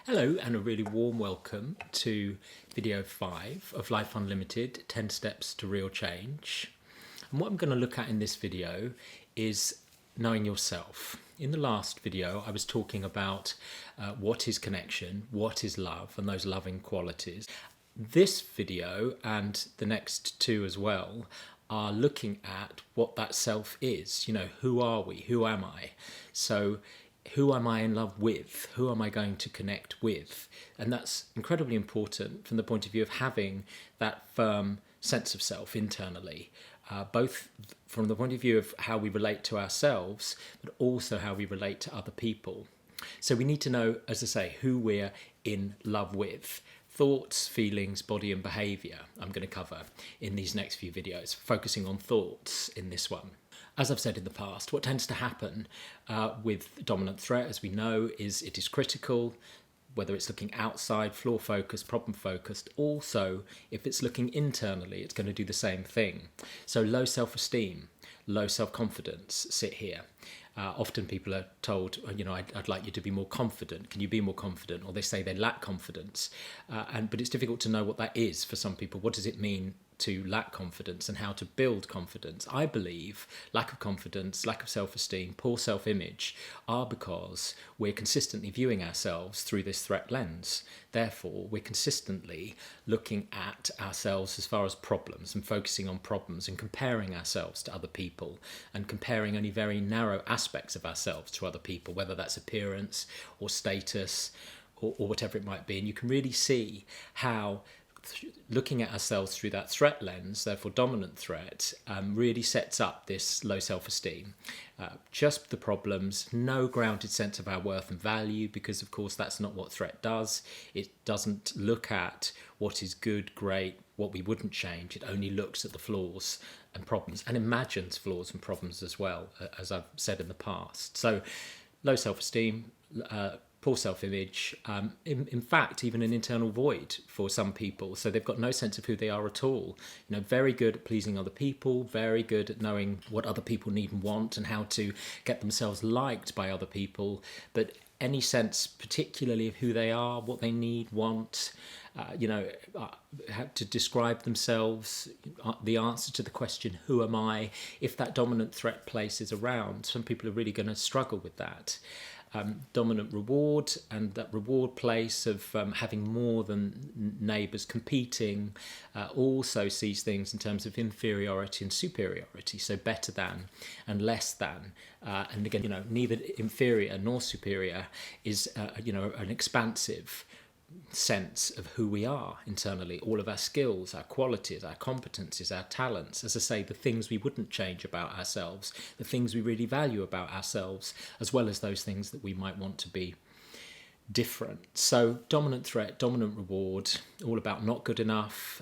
Hello and a really warm welcome to video 5 of Life Unlimited, 10 Steps to Real Change. And what I'm going to look at in this video is knowing yourself. In the last video I was talking about what is connection, what is love, and those loving qualities. This video and the next two as well are looking at what that self is. Who are we? Who am I? So who am I in love with? Who am I going to connect with? And that's incredibly important from the point of view of having that firm sense of self internally, both from the point of view of how we relate to ourselves, but also how we relate to other people. So we need to know, as I say, who we're in love with. Thoughts, feelings, body and behaviour I'm going to cover in these next few videos, focusing on thoughts in this one. As I've said in the past, what tends to happen with dominant threat, as we know, is it is critical, whether it's looking outside, flaw focused, problem focused. Also, if it's looking internally, it's going to do the same thing. So low self-esteem, low self-confidence sit here. Often people are told, I'd like you to be more confident. Can you be more confident? Or they say they lack confidence. But it's difficult to know what that is for some people. What does it mean to lack confidence and how to build confidence? I believe lack of confidence, lack of self-esteem, poor self-image are because we're consistently viewing ourselves through this threat lens. Therefore, we're consistently looking at ourselves as far as problems and focusing on problems and comparing ourselves to other people and comparing only very narrow aspects of ourselves to other people, whether that's appearance or status or whatever it might be. And you can really see how looking at ourselves through that threat lens, therefore dominant threat, really sets up this low self-esteem. Just the problems, no grounded sense of our worth and value, because of course that's not what threat does. It doesn't look at what is good, great, what we wouldn't change. It only looks at the flaws and problems and imagines flaws and problems as well, as I've said in the past. So low self-esteem, poor self-image, in fact even an internal void for some people, so they've got no sense of who they are at all. Very good at pleasing other people, very good at knowing what other people need and want and how to get themselves liked by other people, but any sense particularly of who they are, what they need, want, how to describe themselves, the answer to the question, who am I, if that dominant threat place is around, some people are really going to struggle with that. Dominant reward and that reward place of having more than neighbours, competing, also sees things in terms of inferiority and superiority, so better than and less than. And again, neither inferior nor superior is, an expansive sense of who we are internally, all of our skills, our qualities, our competencies, our talents, as I say, the things we wouldn't change about ourselves, the things we really value about ourselves, as well as those things that we might want to be different. So dominant threat, dominant reward, all about not good enough,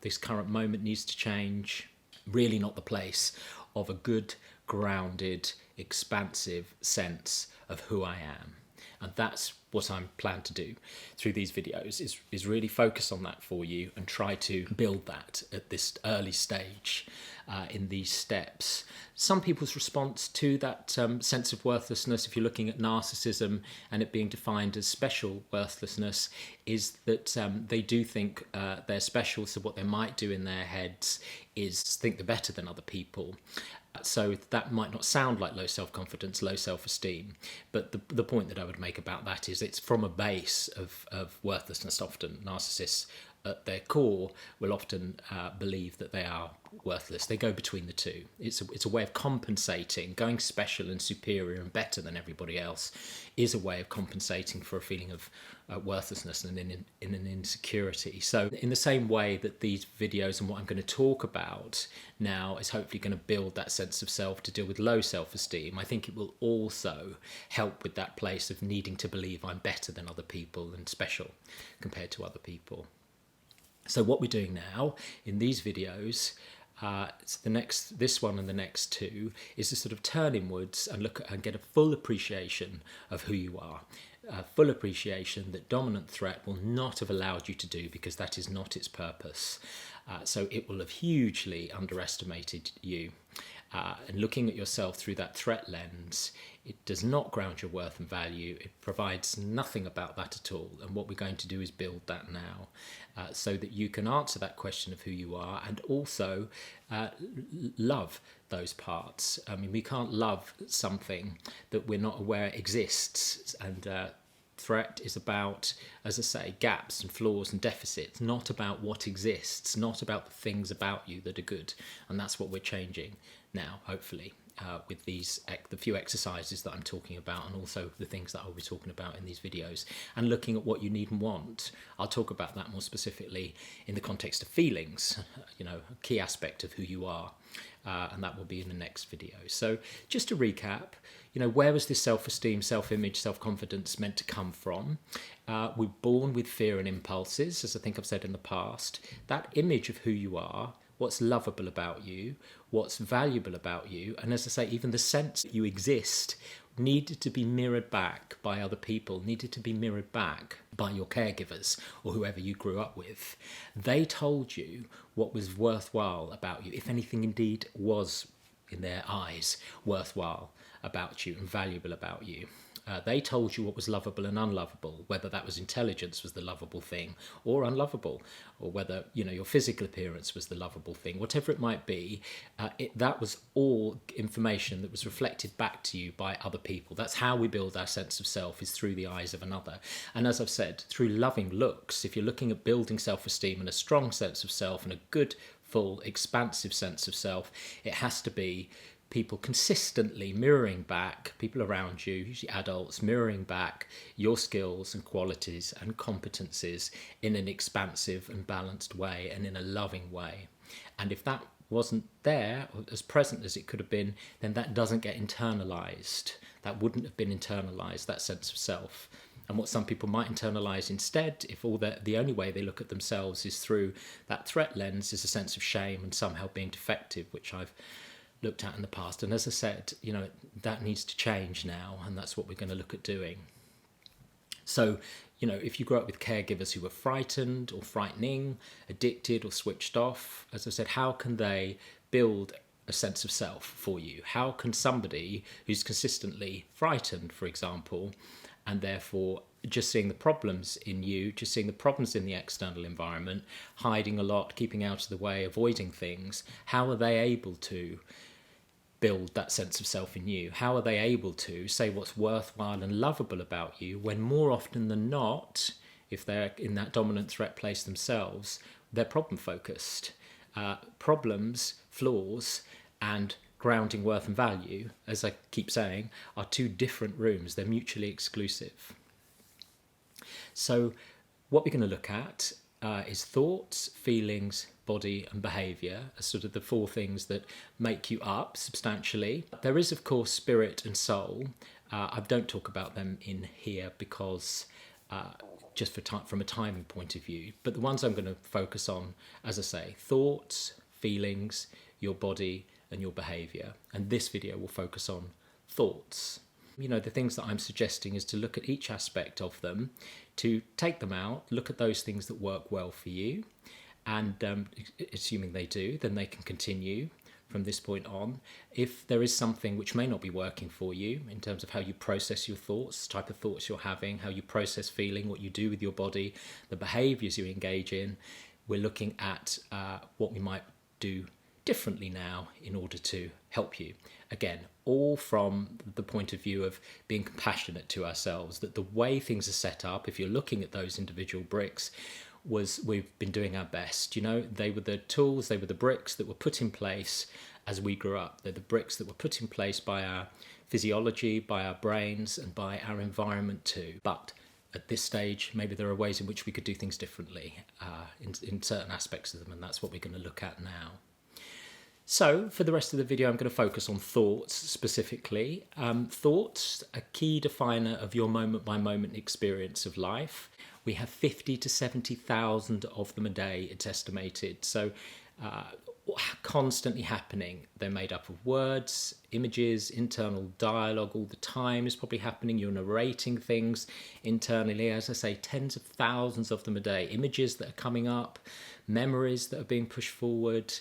this current moment needs to change, really not the place of a good, grounded, expansive sense of who I am. And that's what I'm planned to do through these videos, is really focus on that for you and try to build that at this early stage in these steps. Some people's response to that sense of worthlessness, if you're looking at narcissism and it being defined as special worthlessness, is that they do think they're special, so what they might do in their heads is think they're better than other people. So that might not sound like low self-confidence, low self-esteem, but the point that I would make about that is it's from a base of worthlessness. Often narcissists at their core will often believe that they are worthless. They go between the two. It's a way of compensating. Going special and superior and better than everybody else is a way of compensating for a feeling of worthlessness and in an insecurity. So in the same way that these videos and what I'm going to talk about now is hopefully going to build that sense of self to deal with low self-esteem, I think it will also help with that place of needing to believe I'm better than other people and special compared to other people. So what we're doing now in these videos, this one and the next two, is to sort of turn inwards and look at and get a full appreciation of who you are. A full appreciation that dominant threat will not have allowed you to do, because that is not its purpose. So it will have hugely underestimated you. And looking at yourself through that threat lens, it does not ground your worth and value. It provides nothing about that at all. And what we're going to do is build that now, so that you can answer that question of who you are, and also love those parts. I mean, we can't love something that we're not aware exists. And threat is about, as I say, gaps and flaws and deficits, not about what exists, not about the things about you that are good. And that's what we're changing now, hopefully, with the few exercises that I'm talking about, and also the things that I'll be talking about in these videos, and looking at what you need and want. I'll talk about that more specifically in the context of feelings, a key aspect of who you are, and that will be in the next video. So just to recap, where was this self-esteem, self-image, self-confidence meant to come from? We're born with fear and impulses, as I think I've said in the past. That image of who you are, what's lovable about you, what's valuable about you, and as I say, even the sense that you exist needed to be mirrored back by other people, needed to be mirrored back by your caregivers or whoever you grew up with. They told you what was worthwhile about you, if anything indeed was, in their eyes, worthwhile about you and valuable about you. They told you what was lovable and unlovable, whether that was intelligence was the lovable thing or unlovable, or whether your physical appearance was the lovable thing, whatever it might be. That was all information that was reflected back to you by other people. That's how we build our sense of self, is through the eyes of another. And as I've said, through loving looks. If you're looking at building self-esteem and a strong sense of self and a good, full, expansive sense of self, it has to be people consistently mirroring back, people around you, usually adults, mirroring back your skills and qualities and competencies in an expansive and balanced way and in a loving way. And if that wasn't there, or as present as it could have been, then that doesn't get internalized. That wouldn't have been internalized, that sense of self. And what some people might internalize instead, if the only way they look at themselves is through that threat lens, is a sense of shame and somehow being defective, which I've looked at in the past. And as I said, that needs to change now, and that's what we're going to look at doing. So, if you grew up with caregivers who were frightened or frightening, addicted or switched off, as I said, how can they build a sense of self for you? How can somebody who's consistently frightened, for example, and therefore just seeing the problems in you, just seeing the problems in the external environment, hiding a lot, keeping out of the way, avoiding things, how are they able to build that sense of self in you? How are they able to say what's worthwhile and lovable about you when more often than not, if they're in that dominant threat place themselves, they're problem focused? Problems, flaws, and grounding worth and value, as I keep saying, are two different rooms. They're mutually exclusive. So what we're going to look at is thoughts, feelings, body and behaviour as sort of the four things that make you up substantially. There is, of course, spirit and soul. I don't talk about them in here because just from a timing point of view. But the ones I'm going to focus on, as I say, thoughts, feelings, your body and your behaviour. And this video will focus on thoughts. The things that I'm suggesting is to look at each aspect of them, to take them out, look at those things that work well for you, and assuming they do, then they can continue from this point on. If there is something which may not be working for you in terms of how you process your thoughts, the type of thoughts you're having, how you process feeling, what you do with your body, the behaviours you engage in, we're looking at what we might do differently now in order to help you. Again, all from the point of view of being compassionate to ourselves, that the way things are set up, if you're looking at those individual bricks, we've been doing our best. They were the tools, they were the bricks that were put in place as we grew up. They're the bricks that were put in place by our physiology, by our brains, and by our environment too. But at this stage, maybe there are ways in which we could do things differently in certain aspects of them, and that's what we're going to look at now. So for the rest of the video, I'm going to focus on thoughts specifically. Thoughts, a key definer of your moment-by-moment experience of life. We have 50 to 70,000 of them a day, it's estimated. So constantly happening. They're made up of words, images, internal dialogue all the time is probably happening. You're narrating things internally. As I say, tens of thousands of them a day. Images that are coming up, memories that are being pushed forward.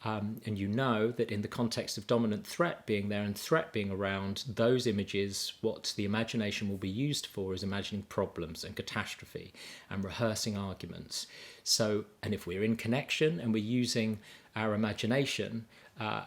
And you know that in the context of dominant threat being there and threat being around, those images, what the imagination will be used for is imagining problems and catastrophe and rehearsing arguments. So, and if we're in connection and we're using our imagination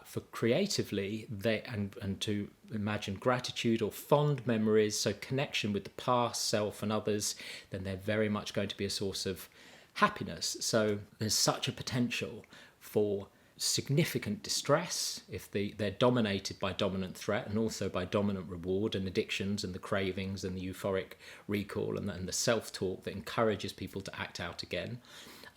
for creatively, and to imagine gratitude or fond memories, so connection with the past, self and others, then they're very much going to be a source of happiness. So there's such a potential for significant distress if they're dominated by dominant threat and also by dominant reward and addictions and the cravings and the euphoric recall and the self-talk that encourages people to act out again,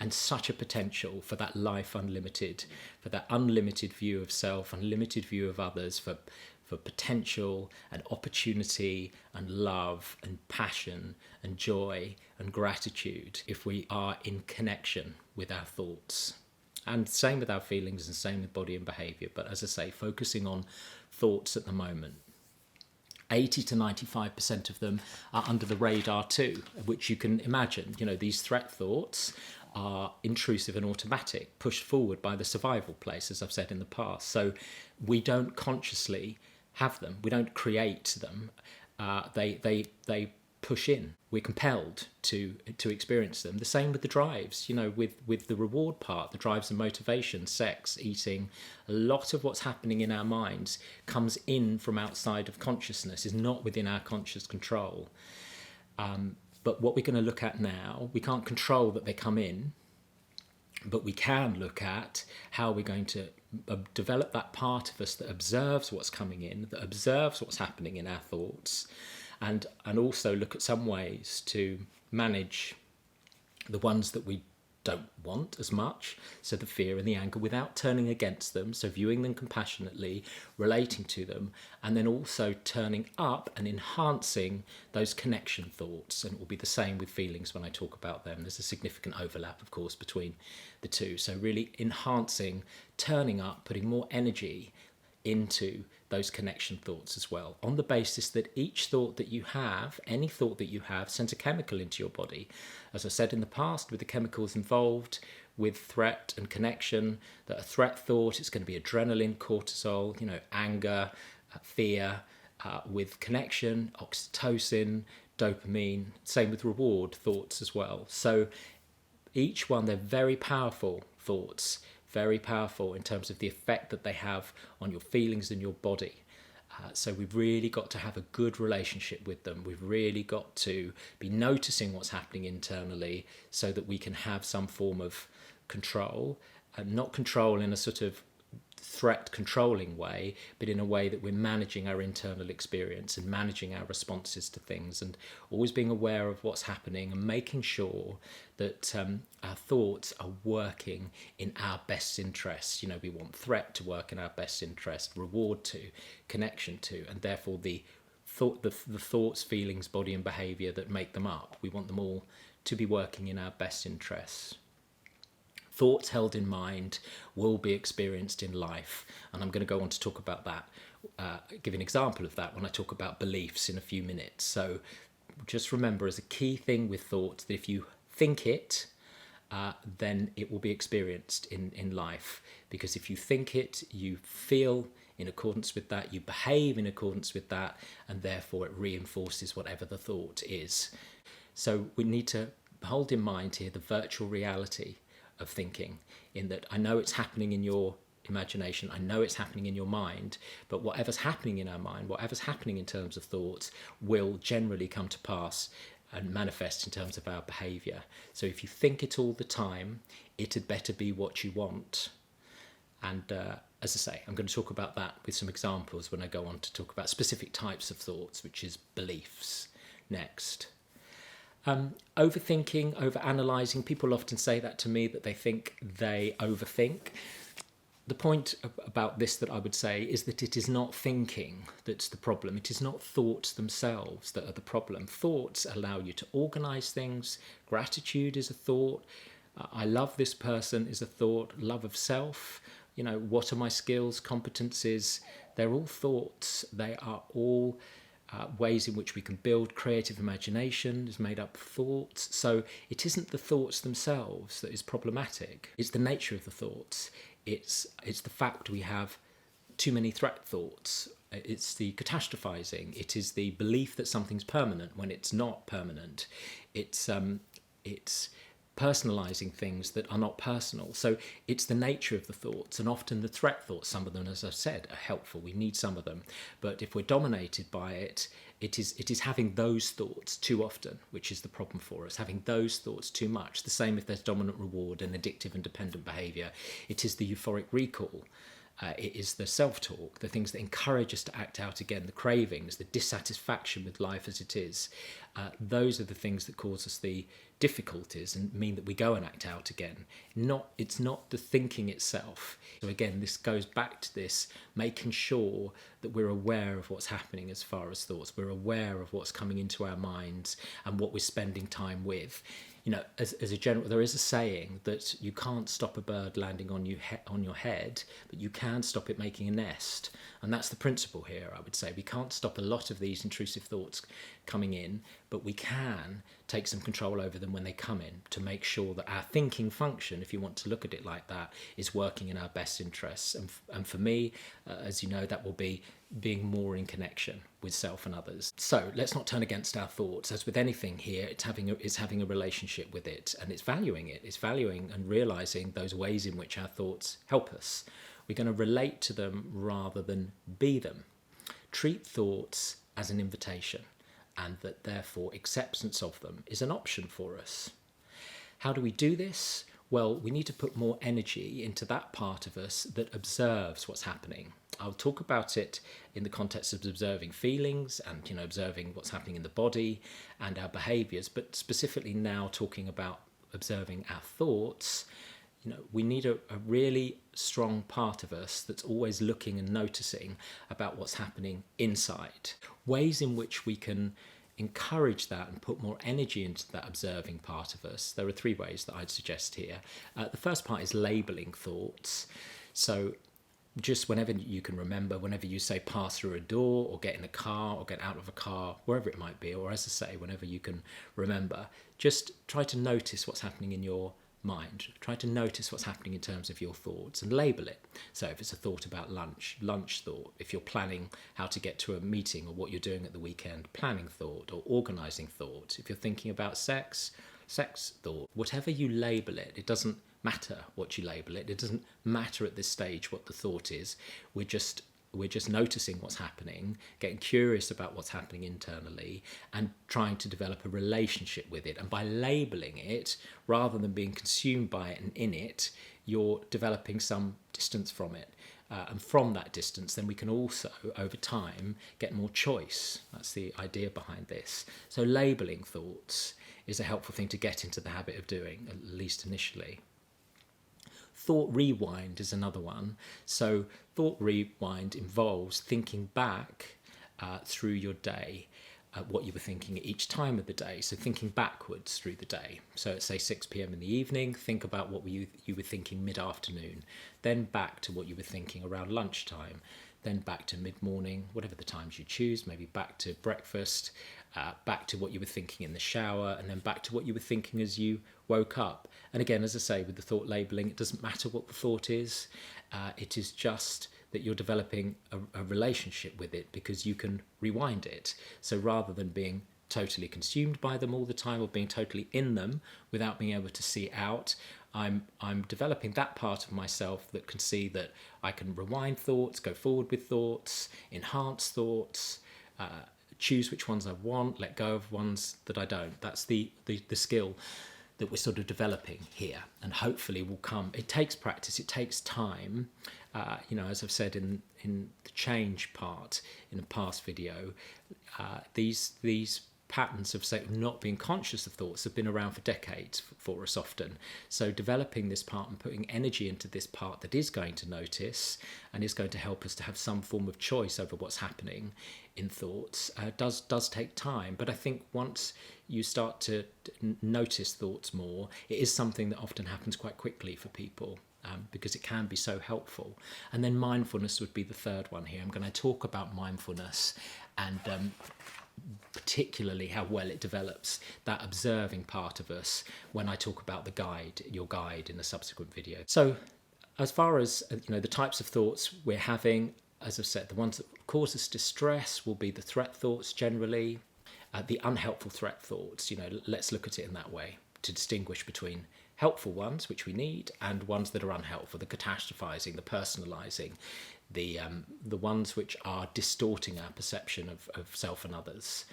and such a potential for that life unlimited, for that unlimited view of self, unlimited view of others, for potential and opportunity and love and passion and joy and gratitude if we are in connection with our thoughts. And same with our feelings and same with body and behaviour. But as I say, focusing on thoughts at the moment. 80 to 95% of them are under the radar too, which you can imagine. You know, these threat thoughts are intrusive and automatic, pushed forward by the survival place, as I've said in the past. So we don't consciously have them. We don't create them. They push in. We're compelled to experience them. The same with the drives, you know, with the reward part, the drives and motivation, sex, eating. A lot of what's happening in our minds comes in from outside of consciousness, is not within our conscious control. But what we're going to look at now, we can't control that they come in, but we can look at how we're going to develop that part of us that observes what's coming in, that observes what's happening in our thoughts, and also look at some ways to manage the ones that we don't want as much, so the fear and the anger, without turning against them, so viewing them compassionately, relating to them, and then also turning up and enhancing those connection thoughts. And it will be the same with feelings when I talk about them. There's a significant overlap, of course, between the two. So really enhancing, turning up, putting more energy into those connection thoughts as well, on the basis that each thought that you have, any thought that you have, sends a chemical into your body. As I said in the past, with the chemicals involved with threat and connection, that a threat thought, it's going to be adrenaline, cortisol, you know, anger, fear. With connection, oxytocin, dopamine, same with reward thoughts as well. So each one, they're very powerful thoughts, very powerful in terms of the effect that they have on your feelings and your body. So we've really got to have a good relationship with them. We've really got to be noticing what's happening internally so that we can have some form of control, and not control in a sort of threat controlling way, but in a way that we're managing our internal experience and managing our responses to things, and always being aware of what's happening and making sure that our thoughts are working in our best interests. You know, we want threat to work in our best interest, reward to, connection to, and therefore the thoughts, feelings, body and behaviour that make them up, we want them all to be working in our best interests. Thoughts held in mind will be experienced in life, and I'm going to go on to talk about that, give an example of that when I talk about beliefs in a few minutes. So just remember, as a key thing with thoughts, that if you think it, then it will be experienced in life, because if you think it, you feel in accordance with that, you behave in accordance with that, and therefore it reinforces whatever the thought is. So we need to hold in mind here the virtual reality of thinking, in that I know it's happening in your imagination, I know it's happening in your mind, but whatever's happening in our mind, whatever's happening in terms of thoughts, will generally come to pass and manifest in terms of our behaviour. So if you think it all the time, it had better be what you want. And as I say, I'm going to talk about that with some examples when I go on to talk about specific types of thoughts, which is beliefs, next. Overthinking, overanalyzing. People often say that to me, that they think they overthink. The point about this that I would say is that it is not thinking that's the problem. It is not thoughts themselves that are the problem. Thoughts allow you to organize things. Gratitude is a thought. I love this person is a thought. Love of self. You know, what are my skills, competencies? They're all thoughts. They are all ways in which we can build creative imagination is made up of thoughts. So it isn't the thoughts themselves that is problematic. It's the nature of the thoughts. It's the fact we have too many threat thoughts. It's the catastrophizing. It is the belief that something's permanent when it's not permanent. It's personalizing things that are not personal. So it's the nature of the thoughts, and often the threat thoughts, some of them, as I've said, are helpful. We need some of them. But if we're dominated by it, it is having those thoughts too often, which is the problem for us, having those thoughts too much. The same if there's dominant reward and addictive and dependent behavior. It is the euphoric recall. It is the self-talk, the things that encourage us to act out again, the cravings, the dissatisfaction with life as it is. Those are the things that cause us the difficulties and mean that we go and act out again. It's not the thinking itself. So again, this goes back to this, making sure that we're aware of what's happening as far as thoughts. We're aware of what's coming into our minds and what we're spending time with. You know, as a general, there is a saying that you can't stop a bird landing on your head, but you can stop it making a nest. And that's the principle here, I would say. We can't stop a lot of these intrusive thoughts coming in, but we can take some control over them when they come in to make sure that our thinking function, if you want to look at it like that, is working in our best interests. And for me, as you know, that will be being more in connection with self and others. So let's not turn against our thoughts. As with anything here, it's having a relationship with it, and it's valuing it. It's valuing and realizing those ways in which our thoughts help us. We're going to relate to them rather than be them. Treat thoughts as an invitation, and that therefore acceptance of them is an option for us. How do we do this? Well, we need to put more energy into that part of us that observes what's happening. I'll talk about it in the context of observing feelings and, observing what's happening in the body and our behaviours, but specifically now talking about observing our thoughts. We need a really strong part of us that's always looking and noticing about what's happening inside. Ways in which we can encourage that and put more energy into that observing part of us. There are 3 ways that I'd suggest here. The first part is labelling thoughts. So just whenever you can remember, whenever you say pass through a door or get in a car or get out of a car, wherever it might be, or as I say, whenever you can remember, just try to notice what's happening in your mind. Try to notice what's happening in terms of your thoughts and label it. So if it's a thought about lunch thought. If you're planning how to get to a meeting or what you're doing at the weekend, planning thought or organising thought. If you're thinking about sex thought. Whatever you label it, it doesn't matter what you label it. It doesn't matter at this stage what the thought is. We're just noticing what's happening, getting curious about what's happening internally, and trying to develop a relationship with it. And by labelling it, rather than being consumed by it and in it, you're developing some distance from it. And from that distance, then we can also, over time, get more choice. That's the idea behind this. So labelling thoughts is a helpful thing to get into the habit of doing, at least initially. Thought rewind is another one. So thought rewind involves thinking back through your day, what you were thinking at each time of the day. So thinking backwards through the day. So at say 6 p.m. in the evening, think about what you were thinking mid-afternoon, then back to what you were thinking around lunchtime, then back to mid-morning, whatever the times you choose, maybe back to breakfast, back to what you were thinking in the shower, and then back to what you were thinking as you woke up. And again, as I say, with the thought labelling, it doesn't matter what the thought is. It is just that you're developing a relationship with it because you can rewind it. So rather than being totally consumed by them all the time or being totally in them without being able to see out, I'm developing that part of myself that can see that I can rewind thoughts, go forward with thoughts, enhance thoughts, choose which ones I want, let go of ones that I don't. That's the skill that we're sort of developing here, and hopefully will come. It takes practice, it takes time. As I've said in the change part in a past video, these patterns of, say, not being conscious of thoughts have been around for decades for us often. So developing this part and putting energy into this part that is going to notice and is going to help us to have some form of choice over what's happening in thoughts does take time. But I think once you start to notice thoughts more, it is something that often happens quite quickly for people. because it can be so helpful. And then mindfulness would be the third one here. I'm going to talk about mindfulness and particularly how well it develops that observing part of us when I talk about your guide in a subsequent video. So as far as the types of thoughts we're having, as I've said, the ones that cause us distress will be the threat thoughts generally, the unhelpful threat thoughts. Let's look at it in that way to distinguish between helpful ones, which we need, and ones that are unhelpful, the catastrophizing, the personalizing, the ones which are distorting our perception of self and others.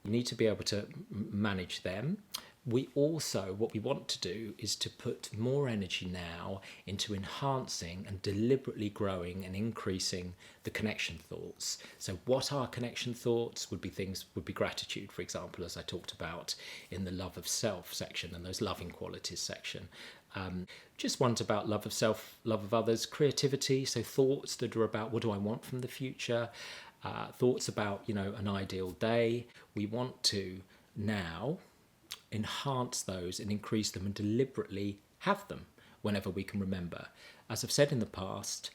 We need to be able to manage them. We also, what we want to do is to put more energy now into enhancing and deliberately growing and increasing the connection thoughts. So what are connection thoughts would be gratitude, for example, as I talked about in the love of self section and those loving qualities section. Just ones about love of self, love of others, creativity, so thoughts that are about what do I want from the future, thoughts about, an ideal day. We want to now enhance those and increase them and deliberately have them whenever we can remember. As I've said in the past,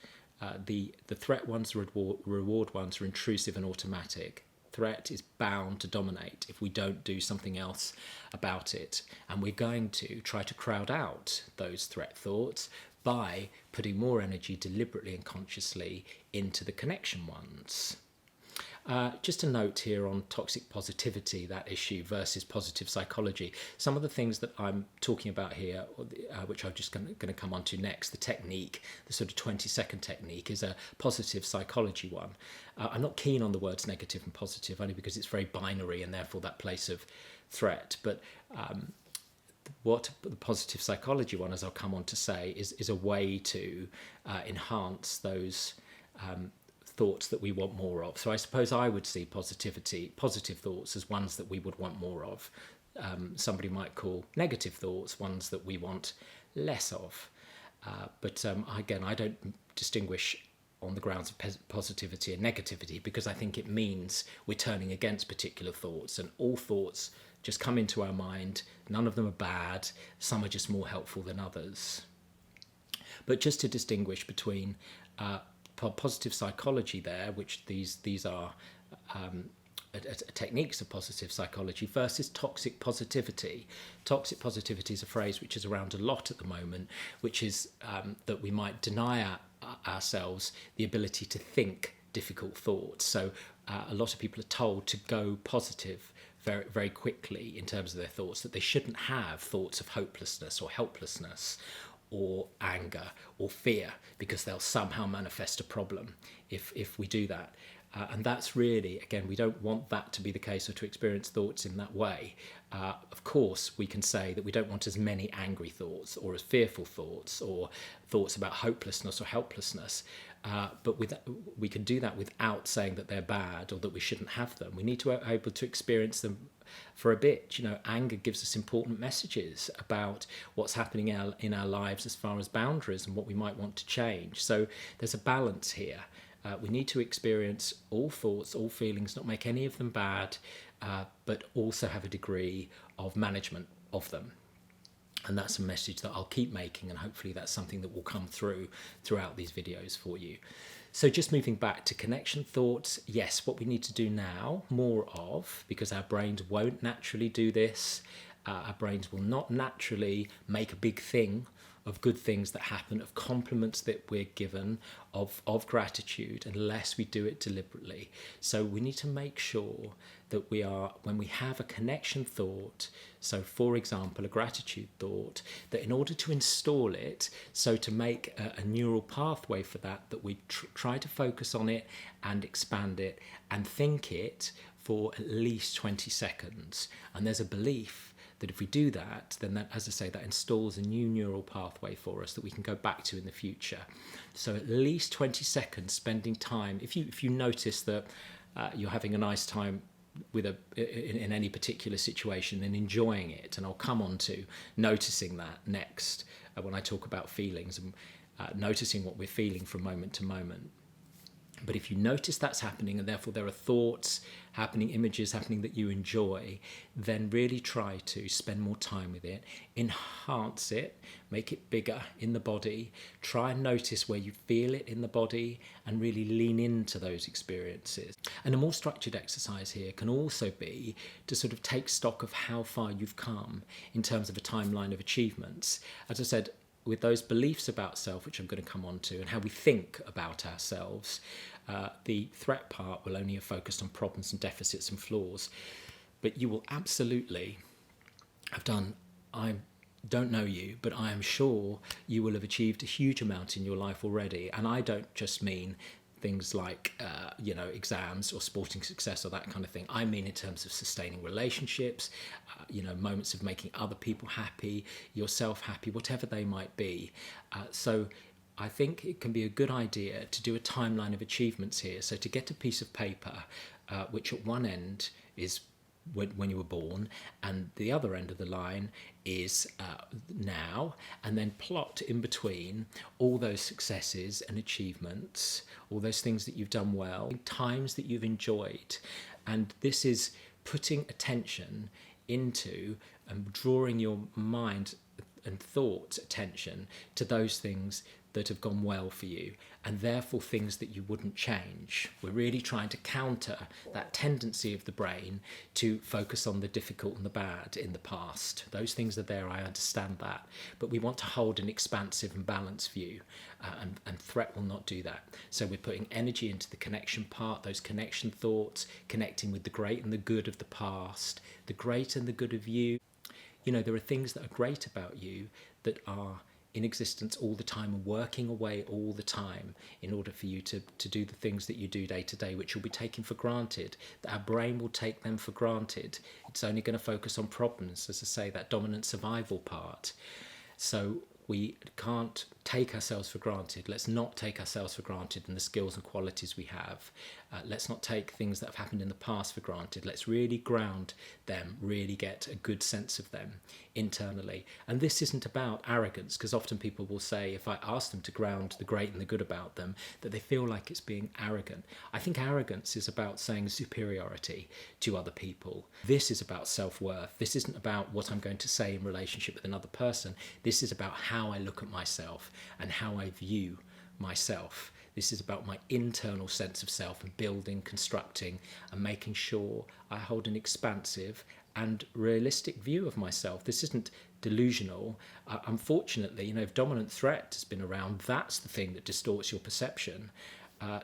the threat ones, reward ones are intrusive and automatic. Threat is bound to dominate if we don't do something else about it. And we're going to try to crowd out those threat thoughts by putting more energy deliberately and consciously into the connection ones. Just a note here on toxic positivity, that issue versus positive psychology. Some of the things that I'm talking about here, which I'm just going to come on to next, the technique, the sort of 20-second technique, is a positive psychology one. I'm not keen on the words negative and positive, only because it's very binary and therefore that place of threat. But what the positive psychology one, as I'll come on to say, is a way to enhance those thoughts that we want more of. So I suppose I would see positive thoughts as ones that we would want more of. Somebody might call negative thoughts ones that we want less of. But again, I don't distinguish on the grounds of positivity and negativity, because I think it means we're turning against particular thoughts, and all thoughts just come into our mind. None of them are bad. Some are just more helpful than others. But just to distinguish between positive psychology there, which these are techniques of positive psychology, versus toxic positivity. Toxic positivity is a phrase which is around a lot at the moment, which is that we might deny ourselves the ability to think difficult thoughts. So a lot of people are told to go positive very, very quickly in terms of their thoughts, that they shouldn't have thoughts of hopelessness or helplessness or anger or fear, because they'll somehow manifest a problem if we do that. And that's really, again, we don't want that to be the case, or to experience thoughts in that way. Of course, we can say that we don't want as many angry thoughts or as fearful thoughts or thoughts about hopelessness or helplessness. But we can do that without saying that they're bad or that we shouldn't have them. We need to be able to experience them for a bit. Anger gives us important messages about what's happening in our lives as far as boundaries and what we might want to change. So there's a balance here. We need to experience all thoughts, all feelings, not make any of them bad, but also have a degree of management of them. And that's a message that I'll keep making, and hopefully that's something that will come throughout these videos for you. So just moving back to connection thoughts, yes, what we need to do now, more of, because our brains won't naturally do this. Our brains will not naturally make a big thing of good things that happen, of compliments that we're given, of gratitude, unless we do it deliberately. So we need to make sure that when we have a connection thought, so for example, a gratitude thought, that in order to install it, so to make a neural pathway for that we try to focus on it and expand it and think it for at least 20 seconds. And there's a belief that if we do that, then that, as I say, that installs a new neural pathway for us that we can go back to in the future. So at least 20 seconds spending time. If you notice that you're having a nice time in any particular situation and enjoying it, and I'll come on to noticing that next when I talk about feelings and noticing what we're feeling from moment to moment. But if you notice that's happening, and therefore there are thoughts happening, images happening that you enjoy, then really try to spend more time with it, enhance it, make it bigger in the body, try and notice where you feel it in the body, and really lean into those experiences. And a more structured exercise here can also be to sort of take stock of how far you've come in terms of a timeline of achievements. As I said, with those beliefs about self, which I'm going to come on to, and how we think about ourselves, the threat part will only have focused on problems and deficits and flaws. But you will absolutely have done, I don't know you, but I am sure you will have achieved a huge amount in your life already. And I don't just mean things like, exams or sporting success or that kind of thing. I mean in terms of sustaining relationships, moments of making other people happy, yourself happy, whatever they might be. So I think it can be a good idea to do a timeline of achievements here. So to get a piece of paper, which at one end is when you were born, and the other end of the line is now, and then plot in between all those successes and achievements, all those things that you've done well, times that you've enjoyed. And this is putting attention into and drawing your mind and thought attention to those things that have gone well for you, and therefore things that you wouldn't change. We're really trying to counter that tendency of the brain to focus on the difficult and the bad in the past. Those things are there, I understand that, but we want to hold an expansive and balanced view, and threat will not do that. So we're putting energy into the connection part, those connection thoughts, connecting with the great and the good of the past, the great and the good of you. There are things that are great about you that are in existence all the time and working away all the time in order for you to do the things that you do day to day, which will be taken for granted. That our brain will take them for granted. It's only going to focus on problems, as I say, that dominant survival part. So we can't take ourselves for granted. Let's not take ourselves for granted and the skills and qualities we have. Let's not take things that have happened in the past for granted. Let's really ground them, really get a good sense of them internally. And this isn't about arrogance, because often people will say, if I ask them to ground the great and the good about them, that they feel like it's being arrogant. I think arrogance is about saying superiority to other people. This is about self-worth. This isn't about what I'm going to say in relationship with another person. This is about how I look at myself and how I view myself. This is about my internal sense of self and building, constructing, and making sure I hold an expansive and realistic view of myself. This isn't delusional. Unfortunately, if dominant threat has been around, that's the thing that distorts your perception.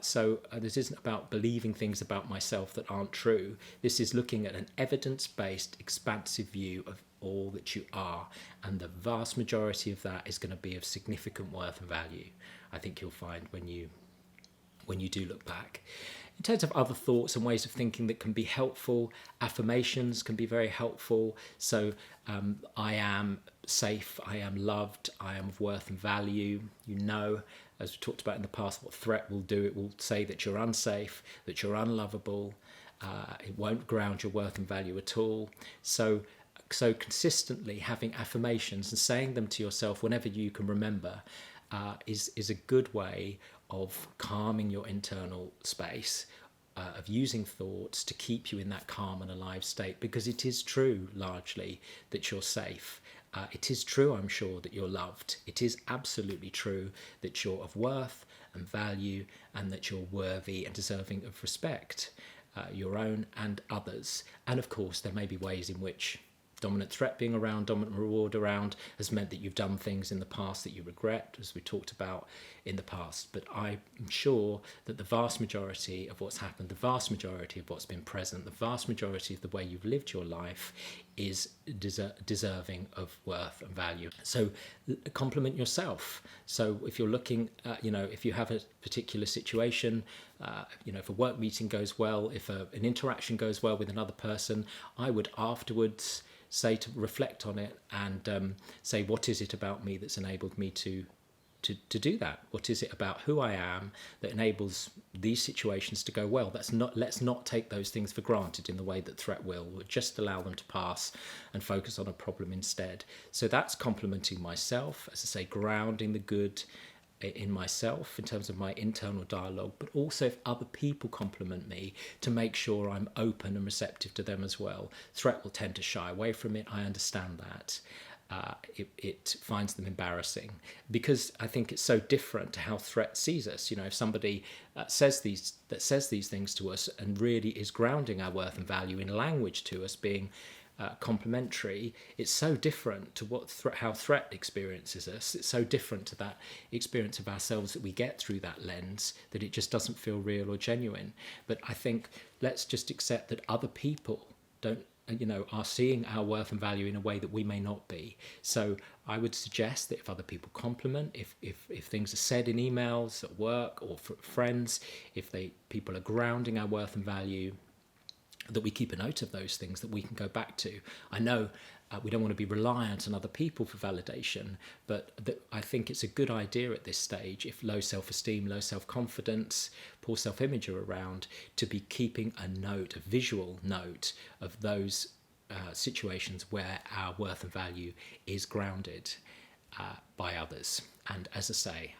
So this isn't about believing things about myself that aren't true. This is looking at an evidence-based, expansive view of all that you are, and the vast majority of that is going to be of significant worth and value, I think you'll find when you do look back. In terms of other thoughts and ways of thinking that can be helpful, affirmations can be very helpful. So I am safe, I am loved, I am of worth and value. As we talked about in the past, what threat will do, it will say that you're unsafe, that you're unlovable. It won't ground your worth and value at all. So consistently having affirmations and saying them to yourself whenever you can remember is a good way of calming your internal space, of using thoughts to keep you in that calm and alive state, because it is true largely that you're safe. It is true, I'm sure, that you're loved. It is absolutely true that you're of worth and value, and that you're worthy and deserving of respect, your own and others. And of course, there may be ways in which dominant threat being around, dominant reward around, has meant that you've done things in the past that you regret, as we talked about in the past. But I'm sure that the vast majority of what's happened, the vast majority of what's been present, the vast majority of the way you've lived your life is deserving of worth and value. So compliment yourself. So if you're looking at, if you have a particular situation, if a work meeting goes well, if an interaction goes well with another person, I would afterwards say to reflect on it and say, what is it about me that's enabled me to do that? What is it about who I am that enables these situations to go well? Let's not take those things for granted in the way that threat will. We'll just allow them to pass and focus on a problem instead. So that's complimenting myself, as I say, grounding the good in myself in terms of my internal dialogue, but also if other people compliment me, to make sure I'm open and receptive to them as well. Threat will tend to shy away from it. I understand that. It finds them embarrassing because I think it's so different to how threat sees us. You know, if somebody says these things to us and really is grounding our worth and value in language to us, being complimentary, it's so different to how threat experiences us. It's so different to that experience of ourselves that we get through that lens, that it just doesn't feel real or genuine. But I think let's just accept that other people are seeing our worth and value in a way that we may not be. So I would suggest that if other people compliment, if things are said in emails at work or for friends, if people are grounding our worth and value, that we keep a note of those things that we can go back to. I know we don't want to be reliant on other people for validation, but I think it's a good idea at this stage, if low self-esteem, low self-confidence, poor self-image are around, to be keeping a note, a visual note of those situations where our worth and value is grounded by others. And as I say,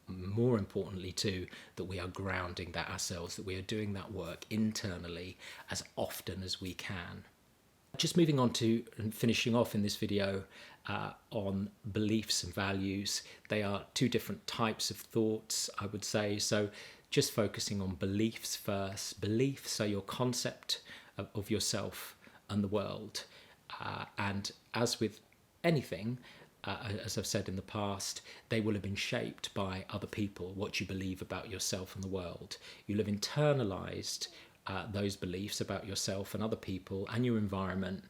more importantly too, that we are grounding that ourselves, that we are doing that work internally as often as we can. Just moving on to and finishing off in this video on beliefs and values. They are two different types of thoughts, I would say. So just focusing on beliefs first. Beliefs are your concept of yourself and the world. And as with anything, as I've said in the past, they will have been shaped by other people, what you believe about yourself and the world. You'll have internalized those beliefs about yourself and other people and your environment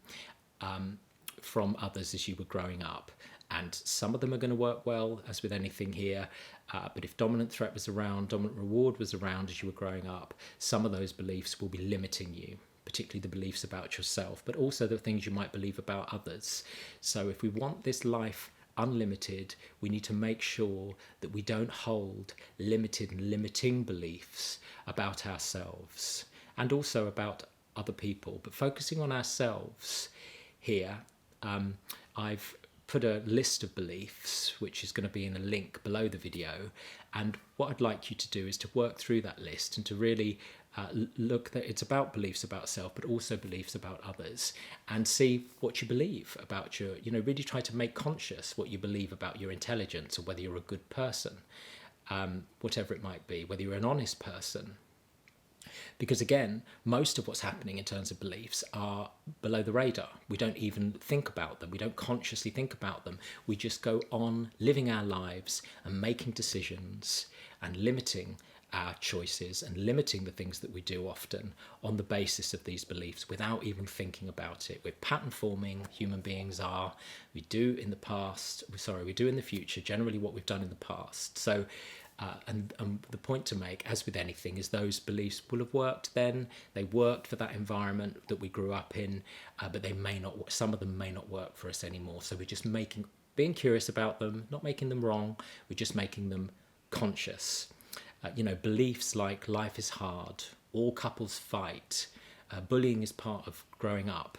from others as you were growing up. And some of them are going to work well, as with anything here. But if dominant threat was around, dominant reward was around as you were growing up, some of those beliefs will be limiting you, particularly the beliefs about yourself, but also the things you might believe about others. So if we want this life unlimited, we need to make sure that we don't hold limited and limiting beliefs about ourselves and also about other people. But focusing on ourselves here, I've put a list of beliefs, which is going to be in a link below the video. And what I'd like you to do is to work through that list and to really look that it's about beliefs about self, but also beliefs about others, and see what you believe about really try to make conscious what you believe about your intelligence, or whether you're a good person, whatever it might be, whether you're an honest person. Because again, most of what's happening in terms of beliefs are below the radar. We don't even think about them. We don't consciously think about them. We just go on living our lives and making decisions and limiting our choices and limiting the things that we do often on the basis of these beliefs without even thinking about it. We're pattern forming, human beings are. We do in the future generally what we've done in the past. So and the point to make, as with anything, is those beliefs will have worked then. They worked for that environment that we grew up in, but they may not. Some of them may not work for us anymore. So we're just being curious about them, not making them wrong. We're just making them conscious. Beliefs like life is hard, all couples fight, bullying is part of growing up,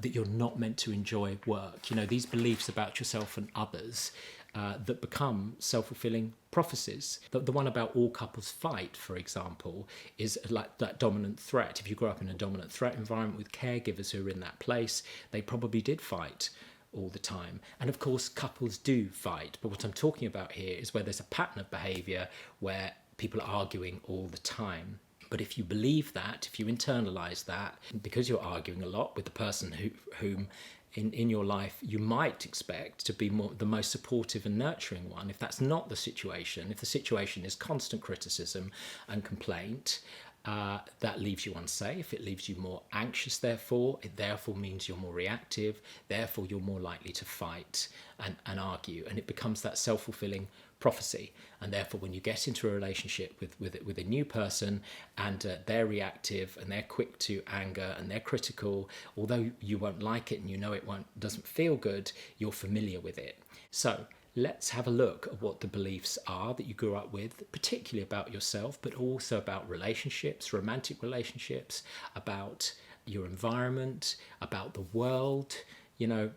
that you're not meant to enjoy work. These beliefs about yourself and others that become self-fulfilling prophecies. The one about all couples fight, for example, is like that dominant threat. If you grow up in a dominant threat environment with caregivers who are in that place, they probably did fight all the time. And of course, couples do fight. But what I'm talking about here is where there's a pattern of behaviour where people are arguing all the time. But if you believe that, if you internalize that, because you're arguing a lot with the person whom in your life you might expect to be the most supportive and nurturing one, if that's not the situation, if the situation is constant criticism and complaint, that leaves you unsafe. It leaves you more anxious, therefore. It therefore means you're more reactive. Therefore, you're more likely to fight and argue. And it becomes that self-fulfilling prophecy. And therefore, when you get into a relationship with a new person and they're reactive and they're quick to anger and they're critical, although you won't like it and it doesn't feel good, you're familiar with it. So let's have a look at what the beliefs are that you grew up with, particularly about yourself, but also about relationships, romantic relationships, about your environment, about the world.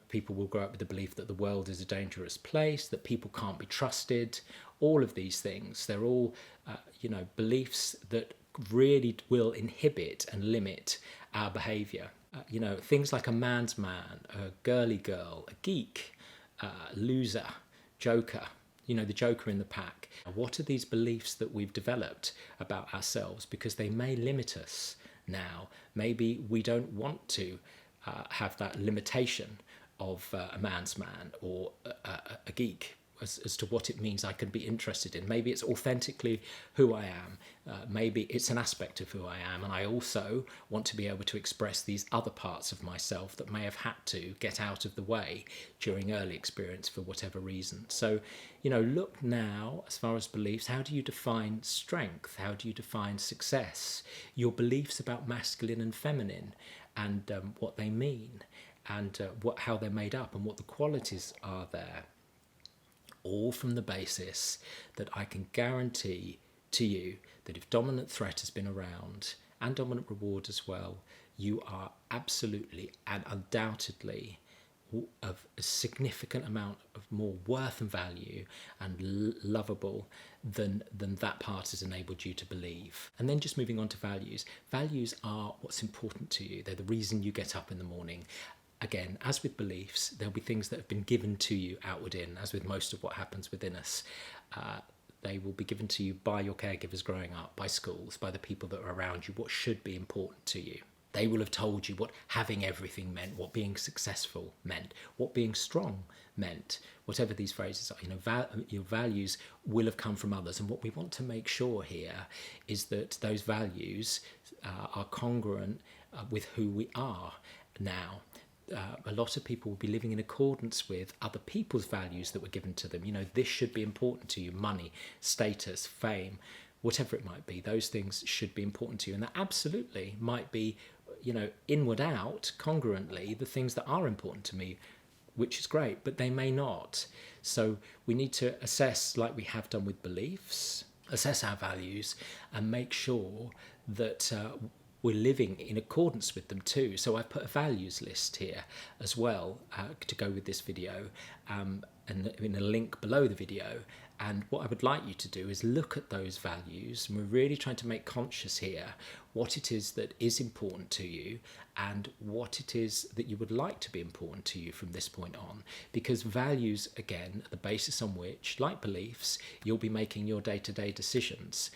People will grow up with the belief that the world is a dangerous place, that people can't be trusted, all of these things, they're all, beliefs that really will inhibit and limit our behaviour. Things like a man's man, a girly girl, a geek, loser, joker, the joker in the pack. What are these beliefs that we've developed about ourselves? Because they may limit us now. Maybe we don't want to have that limitation of a man's man or a geek as to what it means I can be interested in. Maybe it's authentically who I am. Maybe it's an aspect of who I am, and I also want to be able to express these other parts of myself that may have had to get out of the way during early experience for whatever reason. So, look now, as far as beliefs, how do you define strength? How do you define success? Your beliefs about masculine and feminine, and what they mean, and how they're made up, and what the qualities are there. All from the basis that I can guarantee to you that if dominant threat has been around, and dominant reward as well, you are absolutely and undoubtedly of a significant amount of more worth and value and lovable than that part has enabled you to believe. And then just moving on to values. Values are what's important to you. They're the reason you get up in the morning. Again, as with beliefs, there'll be things that have been given to you outward in, as with most of what happens within us. They will be given to you by your caregivers growing up, by schools, by the people that are around you, what should be important to you. They will have told you what having everything meant, what being successful meant, what being strong meant, whatever these phrases are. Your values will have come from others. And what we want to make sure here is that those values are congruent with who we are now. A lot of people will be living in accordance with other people's values that were given to them. This should be important to you: money, status, fame, whatever it might be. Those things should be important to you, and that absolutely might be, inward out, congruently, the things that are important to me, which is great, but they may not. So we need to assess, like we have done with beliefs, assess our values and make sure that we're living in accordance with them too. So I've put a values list here as well to go with this video, and in a link below the video. And what I would like you to do is look at those values, and we're really trying to make conscious here what it is that is important to you and what it is that you would like to be important to you from this point on. Because values, again, are the basis on which, like beliefs, you'll be making your day-to-day decisions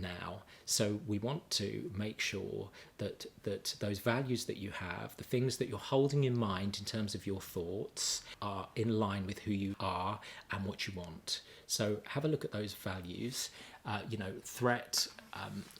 now. So we want to make sure that those values that you have, the things that you're holding in mind in terms of your thoughts, are in line with who you are and what you want. So have a look at those values. Threat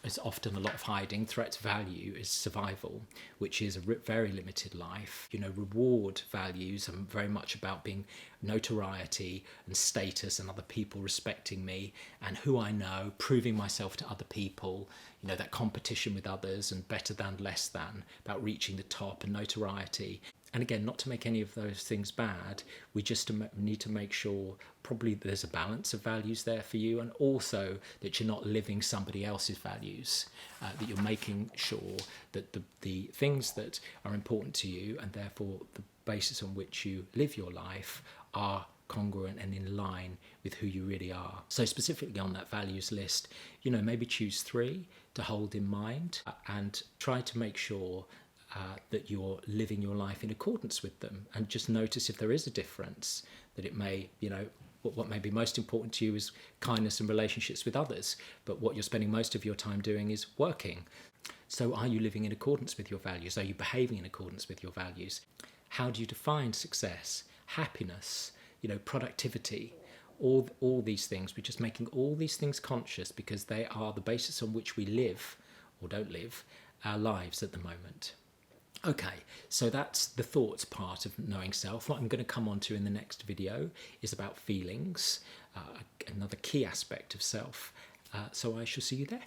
is often a lot of hiding. Threat's value is survival, which is a very limited life. Reward values are very much about being notoriety and status and other people respecting me and who I know, proving myself to other people, that competition with others and better than, less than, about reaching the top and notoriety. And again, not to make any of those things bad, we just need to make sure probably there's a balance of values there for you, and also that you're not living somebody else's values, that you're making sure that the things that are important to you and therefore the basis on which you live your life are congruent and in line with who you really are. So specifically on that values list, maybe choose 3 to hold in mind and try to make sure that you're living your life in accordance with them, and just notice if there is a difference, that it may, what may be most important to you is kindness and relationships with others, but what you're spending most of your time doing is working. So are you living in accordance with your values? Are you behaving in accordance with your values? How do you define success, happiness, productivity? All these things. We're just making all these things conscious because they are the basis on which we live, or don't live, our lives at the moment. Okay, so that's the thoughts part of knowing self. What I'm going to come on to in the next video is about feelings, another key aspect of self. So I shall see you there.